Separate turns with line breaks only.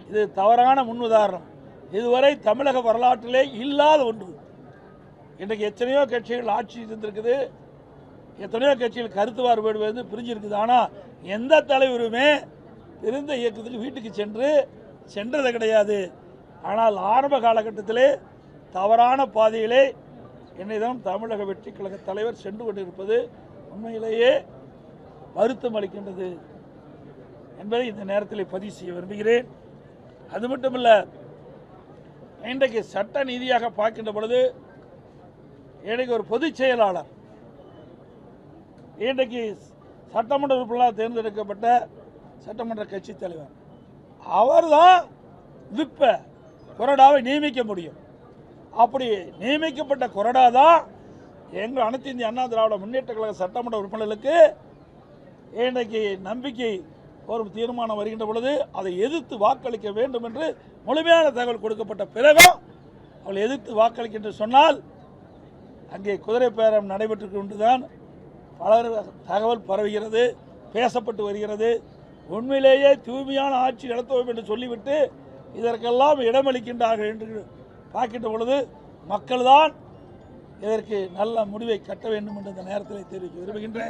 இது தவறான முன்னுதாரணம். இதுவரை தமிழக வரலாற்றிலே இல்லாத ஒன்று. இன்றைக்கு எத்தனையோ கட்சிகள் ஆட்சி இருந்திருக்குது, எத்தனையோ கட்சிகள் கருத்து வேறுபாடு வந்து பிரிஞ்சிருக்குது. ஆனால் எந்த தலைவருமே இருந்த இயக்கத்துக்கு வீட்டுக்கு சென்றது கிடையாது. ஆனால் ஆரம்ப காலகட்டத்திலே தவறான பாதையிலே என்னைதான் தமிழக வெற்றி கழக தலைவர் சென்று கொண்டிருப்பது உண்மையிலேயே வருத்தம் அளிக்கின்றது என்பதை இந்த நேரத்தில் பதிவு செய்ய விரும்புகிறேன். அது மட்டுமல்ல, இன்றைக்கு சட்ட நீதியாக பார்க்கின்ற பொழுது இன்றைக்கு ஒரு பொதுச் செயலாளர், இன்றைக்கு சட்டமன்ற உறுப்பினராக தேர்ந்தெடுக்கப்பட்ட சட்டமன்ற கட்சி தலைவர், அவர்தான் விப்ப கொறடாவை நியமிக்க முடியும். அப்படி நியமிக்கப்பட்ட கொறடா தான் எங்கள் அனைத்து இந்திய அண்ணா திராவிட முன்னேற்ற கழக சட்டமன்ற உறுப்பினர்களுக்கு இன்றைக்கு நம்பிக்கை ஒரு தீர்மானம் வருகின்ற பொழுது அதை எதிர்த்து வாக்களிக்க வேண்டும் என்று முழுமையான தகவல் கொடுக்கப்பட்ட பிறகும் அவள் எதிர்த்து வாக்களிக்க என்று சொன்னால் அங்கே குதிரை பேரம் நடைபெற்று கொண்டுதான் பலர் தகவல் பரவுகிறது, பேசப்பட்டு வருகிறது. உண்மையிலேயே தூய்மையான ஆட்சி நடத்துவோம் என்று சொல்லிவிட்டு இதற்கெல்லாம் இடமளிக்கின்றார்கள் என்று பார்க்கின்ற பொழுது மக்கள்தான் இதற்கு நல்ல முடிவை கட்ட வேண்டும் என்று இந்த நேரத்தில் தெரிவிக்க விரும்புகின்றேன்.